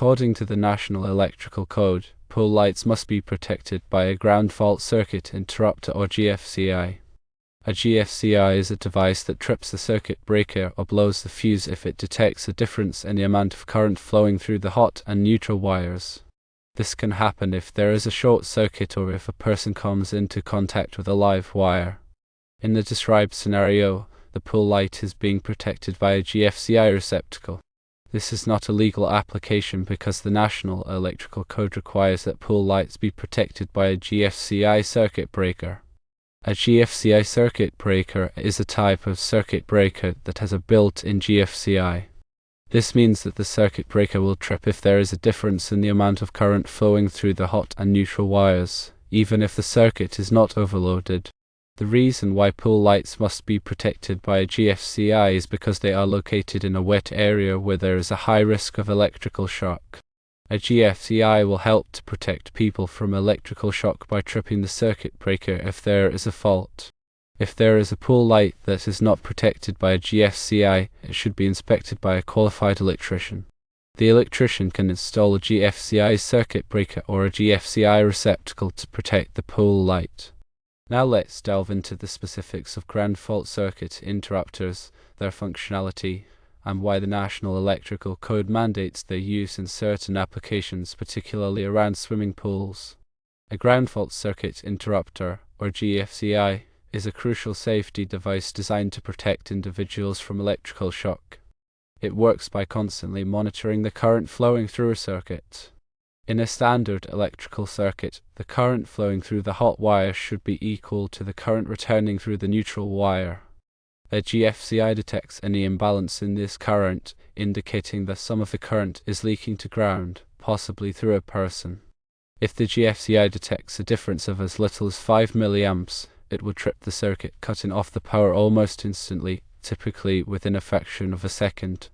According to the National Electrical Code, pool lights must be protected by a ground fault circuit interrupter or GFCI. A GFCI is a device that trips the circuit breaker or blows the fuse if it detects a difference in the amount of current flowing through the hot and neutral wires. This can happen if there is a short circuit or if a person comes into contact with a live wire. In the described scenario, the pool light is being protected by a GFCI receptacle. This is not a legal application because the National Electrical Code requires that pool lights be protected by a GFCI circuit breaker. A GFCI circuit breaker is a type of circuit breaker that has a built-in GFCI. This means that the circuit breaker will trip if there is a difference in the amount of current flowing through the hot and neutral wires, even if the circuit is not overloaded. The reason why pool lights must be protected by a GFCI is because they are located in a wet area where there is a high risk of electrical shock. A GFCI will help to protect people from electrical shock by tripping the circuit breaker if there is a fault. If there is a pool light that is not protected by a GFCI, it should be inspected by a qualified electrician. The electrician can install a GFCI circuit breaker or a GFCI receptacle to protect the pool light. Now let's delve into the specifics of ground fault circuit interrupters, their functionality, and why the National Electrical Code mandates their use in certain applications, particularly around swimming pools. A ground fault circuit interrupter, or GFCI, is a crucial safety device designed to protect individuals from electrical shock. It works by constantly monitoring the current flowing through a circuit. In a standard electrical circuit, the current flowing through the hot wire should be equal to the current returning through the neutral wire. A GFCI detects any imbalance in this current, indicating that some of the current is leaking to ground, possibly through a person. If the GFCI detects a difference of as little as 5 milliamps, it will trip the circuit, cutting off the power almost instantly, typically within a fraction of a second.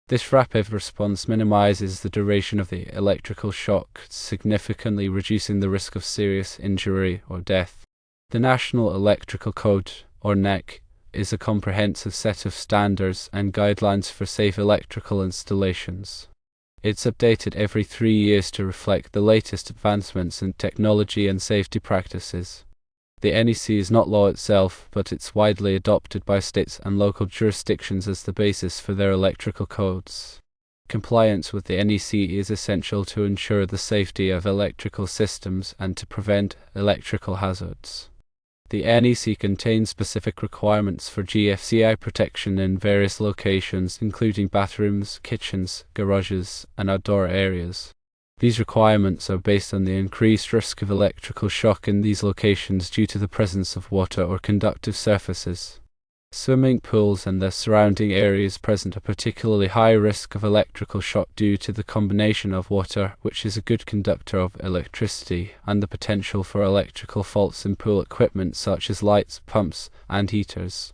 This rapid response minimizes the duration of the electrical shock, significantly reducing the risk of serious injury or death. The National Electrical Code, or NEC, is a comprehensive set of standards and guidelines for safe electrical installations. It's updated every 3 years to reflect the latest advancements in technology and safety practices. The NEC is not law itself, but it's widely adopted by states and local jurisdictions as the basis for their electrical codes. Compliance with the NEC is essential to ensure the safety of electrical systems and to prevent electrical hazards. The NEC contains specific requirements for GFCI protection in various locations, including bathrooms, kitchens, garages, and outdoor areas. These requirements are based on the increased risk of electrical shock in these locations due to the presence of water or conductive surfaces. Swimming pools and their surrounding areas present a particularly high risk of electrical shock due to the combination of water, which is a good conductor of electricity, and the potential for electrical faults in pool equipment such as lights, pumps, and heaters.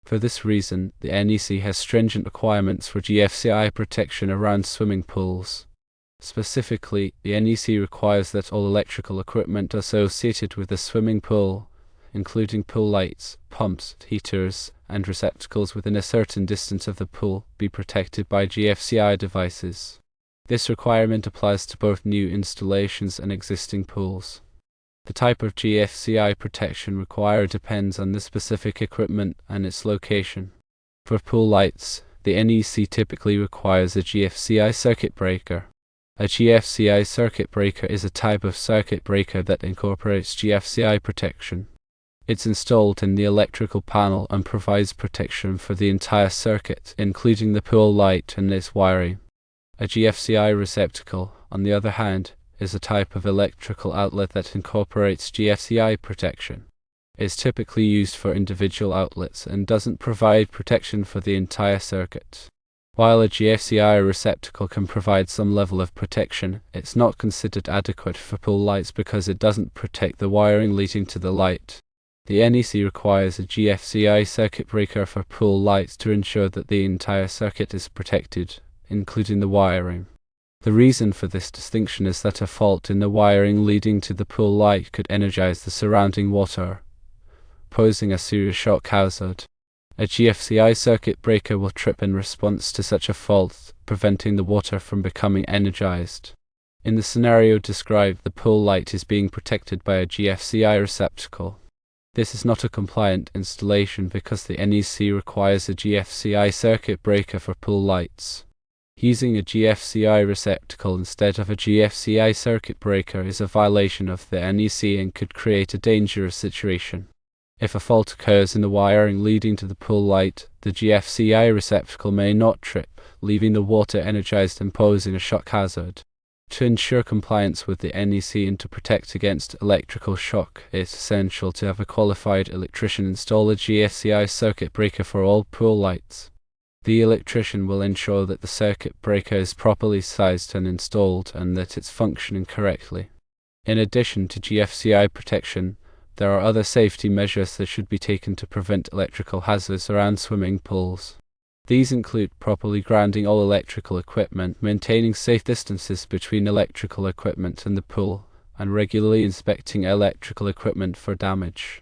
For this reason, the NEC has stringent requirements for GFCI protection around swimming pools. Specifically, the NEC requires that all electrical equipment associated with a swimming pool, including pool lights, pumps, heaters, and receptacles within a certain distance of the pool, be protected by GFCI devices. This requirement applies to both new installations and existing pools. The type of GFCI protection required depends on the specific equipment and its location. For pool lights, the NEC typically requires a GFCI circuit breaker. A GFCI circuit breaker is a type of circuit breaker that incorporates GFCI protection. It's installed in the electrical panel and provides protection for the entire circuit, including the pool light and its wiring. A GFCI receptacle, on the other hand, is a type of electrical outlet that incorporates GFCI protection. It's typically used for individual outlets and doesn't provide protection for the entire circuit. While a GFCI receptacle can provide some level of protection, it's not considered adequate for pool lights because it doesn't protect the wiring leading to the light. The NEC requires a GFCI circuit breaker for pool lights to ensure that the entire circuit is protected, including the wiring. The reason for this distinction is that a fault in the wiring leading to the pool light could energize the surrounding water, posing a serious shock hazard. A GFCI circuit breaker will trip in response to such a fault, preventing the water from becoming energized. In the scenario described, the pool light is being protected by a GFCI receptacle. This is not a compliant installation because the NEC requires a GFCI circuit breaker for pool lights. Using a GFCI receptacle instead of a GFCI circuit breaker is a violation of the NEC and could create a dangerous situation. If a fault occurs in the wiring leading to the pool light, the GFCI receptacle may not trip, leaving the water energized and posing a shock hazard. To ensure compliance with the NEC and to protect against electrical shock, it's essential to have a qualified electrician install a GFCI circuit breaker for all pool lights. The electrician will ensure that the circuit breaker is properly sized and installed and that it's functioning correctly. In addition to GFCI protection, there are other safety measures that should be taken to prevent electrical hazards around swimming pools. These include properly grounding all electrical equipment, maintaining safe distances between electrical equipment and the pool, and regularly inspecting electrical equipment for damage.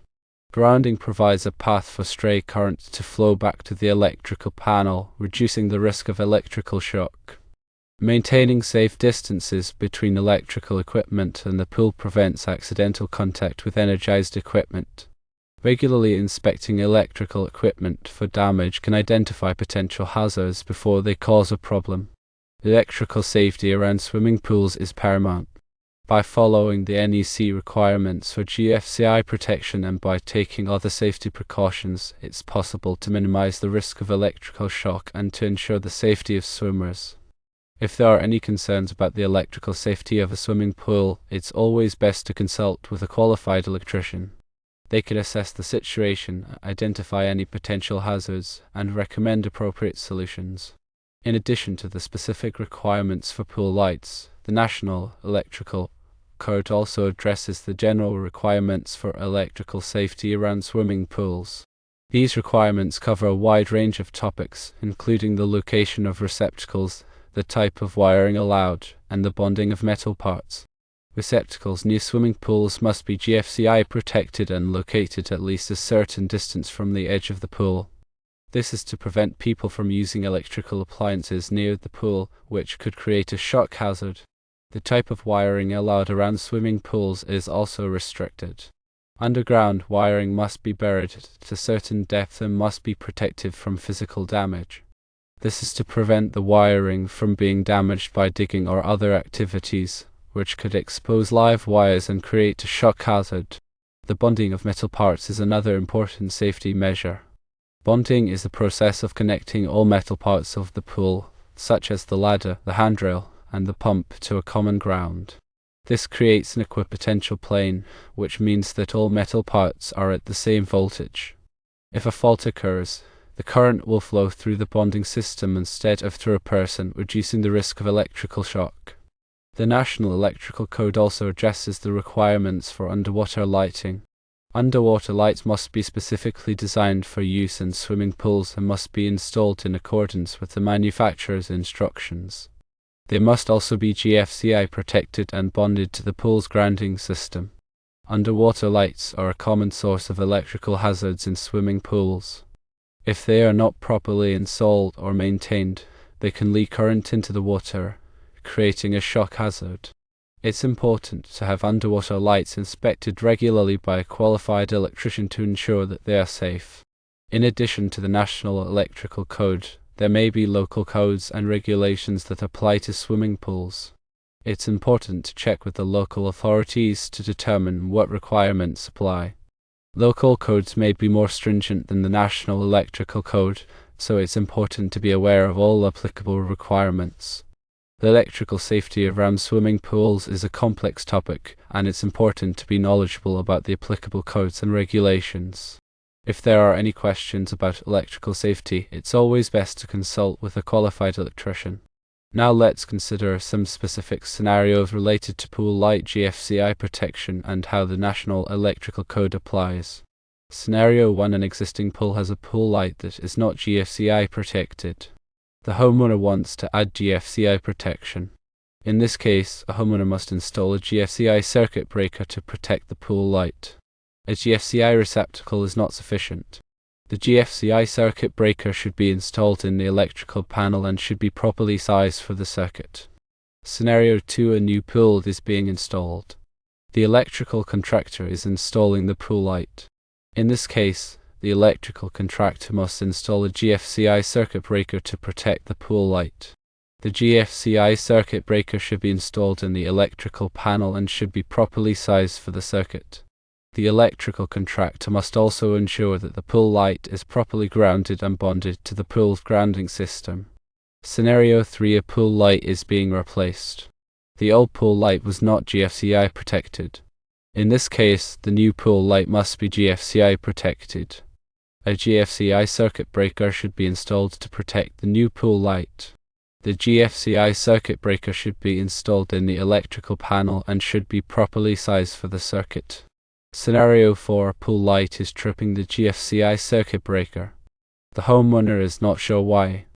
Grounding provides a path for stray current to flow back to the electrical panel, reducing the risk of electrical shock. Maintaining safe distances between electrical equipment and the pool prevents accidental contact with energized equipment. Regularly inspecting electrical equipment for damage can identify potential hazards before they cause a problem. Electrical safety around swimming pools is paramount. By following the NEC requirements for GFCI protection and by taking other safety precautions, it's possible to minimize the risk of electrical shock and to ensure the safety of swimmers. If there are any concerns about the electrical safety of a swimming pool, it's always best to consult with a qualified electrician. They can assess the situation, identify any potential hazards, and recommend appropriate solutions. In addition to the specific requirements for pool lights, the National Electrical Code also addresses the general requirements for electrical safety around swimming pools. These requirements cover a wide range of topics, including the location of receptacles, the type of wiring allowed, and the bonding of metal parts. Receptacles near swimming pools must be GFCI protected and located at least a certain distance from the edge of the pool. This is to prevent people from using electrical appliances near the pool, which could create a shock hazard. The type of wiring allowed around swimming pools is also restricted. Underground wiring must be buried to a certain depth and must be protected from physical damage. This is to prevent the wiring from being damaged by digging or other activities, which could expose live wires and create a shock hazard. The bonding of metal parts is another important safety measure. Bonding is the process of connecting all metal parts of the pool, such as the ladder, the handrail, and the pump, to a common ground. This creates an equipotential plane, which means that all metal parts are at the same voltage. If a fault occurs, the current will flow through the bonding system instead of through a person, reducing the risk of electrical shock. The National Electrical Code also addresses the requirements for underwater lighting. Underwater lights must be specifically designed for use in swimming pools and must be installed in accordance with the manufacturer's instructions. They must also be GFCI protected and bonded to the pool's grounding system. Underwater lights are a common source of electrical hazards in swimming pools. If they are not properly installed or maintained, they can leak current into the water, creating a shock hazard. It's important to have underwater lights inspected regularly by a qualified electrician to ensure that they are safe. In addition to the National Electrical Code, there may be local codes and regulations that apply to swimming pools. It's important to check with the local authorities to determine what requirements apply. Local codes may be more stringent than the National Electrical Code, so it's important to be aware of all applicable requirements. The electrical safety around swimming pools is a complex topic, and it's important to be knowledgeable about the applicable codes and regulations. If there are any questions about electrical safety, it's always best to consult with a qualified electrician. Now let's consider some specific scenarios related to pool light GFCI protection and how the National Electrical Code applies. Scenario 1: an existing pool has a pool light that is not GFCI protected. The homeowner wants to add GFCI protection. In this case, a homeowner must install a GFCI circuit breaker to protect the pool light. A GFCI receptacle is not sufficient. The GFCI circuit breaker should be installed in the electrical panel and should be properly sized for the circuit. Scenario 2: a new pool is being installed. The electrical contractor is installing the pool light. In this case, the electrical contractor must install a GFCI circuit breaker to protect the pool light. The GFCI circuit breaker should be installed in the electrical panel and should be properly sized for the circuit. The electrical contractor must also ensure that the pool light is properly grounded and bonded to the pool's grounding system. Scenario 3: a pool light is being replaced. The old pool light was not GFCI protected. In this case, the new pool light must be GFCI protected. A GFCI circuit breaker should be installed to protect the new pool light. The GFCI circuit breaker should be installed in the electrical panel and should be properly sized for the circuit. Scenario 4: a pool light is tripping the GFCI circuit breaker. The homeowner is not sure why.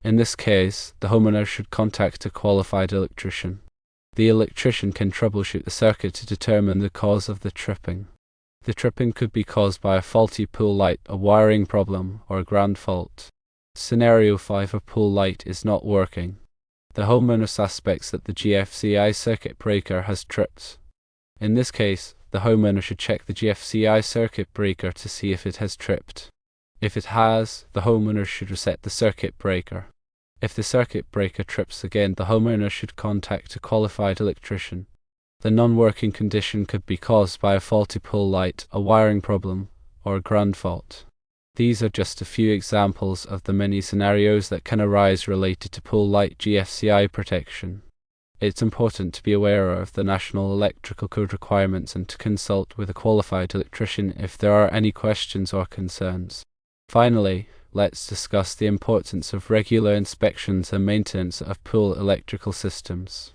In this case, the homeowner should contact a qualified electrician. The electrician can troubleshoot the circuit to determine the cause of the tripping. The tripping could be caused by a faulty pool light, a wiring problem, or a ground fault. Scenario 5: a pool light is not working. The homeowner suspects that the GFCI circuit breaker has tripped. In this case, the homeowner should check the GFCI circuit breaker to see if it has tripped. If it has, the homeowner should reset the circuit breaker. If the circuit breaker trips again, the homeowner should contact a qualified electrician. The non-working condition could be caused by a faulty pool light, a wiring problem, or a ground fault. These are just a few examples of the many scenarios that can arise related to pool light GFCI protection. It's important to be aware of the National Electrical Code requirements and to consult with a qualified electrician if there are any questions or concerns. Finally, let's discuss the importance of regular inspections and maintenance of pool electrical systems.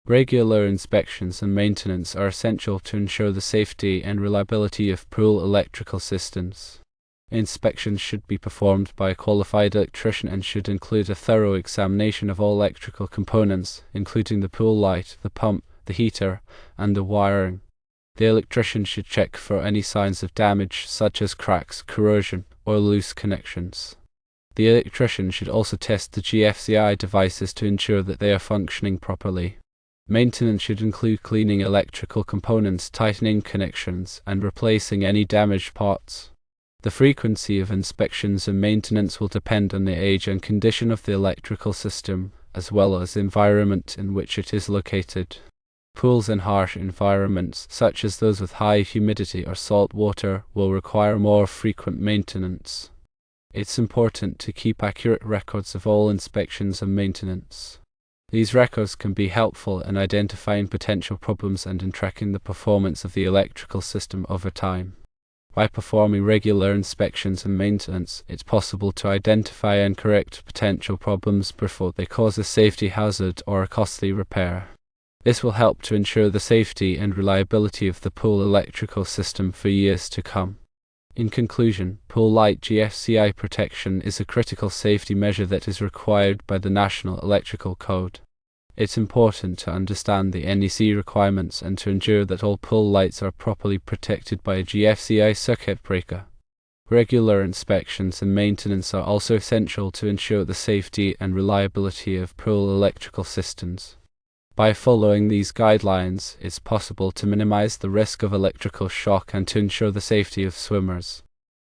Regular inspections and maintenance are essential to ensure the safety and reliability of pool electrical systems. Inspections should be performed by a qualified electrician and should include a thorough examination of all electrical components, including the pool light, the pump, the heater, and the wiring. The electrician should check for any signs of damage, such as cracks, corrosion, or loose connections. The electrician should also test the GFCI devices to ensure that they are functioning properly. Maintenance should include cleaning electrical components, tightening connections, and replacing any damaged parts. The frequency of inspections and maintenance will depend on the age and condition of the electrical system, as well as the environment in which it is located. Pools in harsh environments, such as those with high humidity or salt water, will require more frequent maintenance. It's important to keep accurate records of all inspections and maintenance. These records can be helpful in identifying potential problems and in tracking the performance of the electrical system over time. By performing regular inspections and maintenance, it's possible to identify and correct potential problems before they cause a safety hazard or a costly repair. This will help to ensure the safety and reliability of the pool electrical system for years to come. In conclusion, pool light GFCI protection is a critical safety measure that is required by the National Electrical Code. It's important to understand the NEC requirements and to ensure that all pool lights are properly protected by a GFCI circuit breaker. Regular inspections and maintenance are also essential to ensure the safety and reliability of pool electrical systems. By following these guidelines, it's possible to minimize the risk of electrical shock and to ensure the safety of swimmers.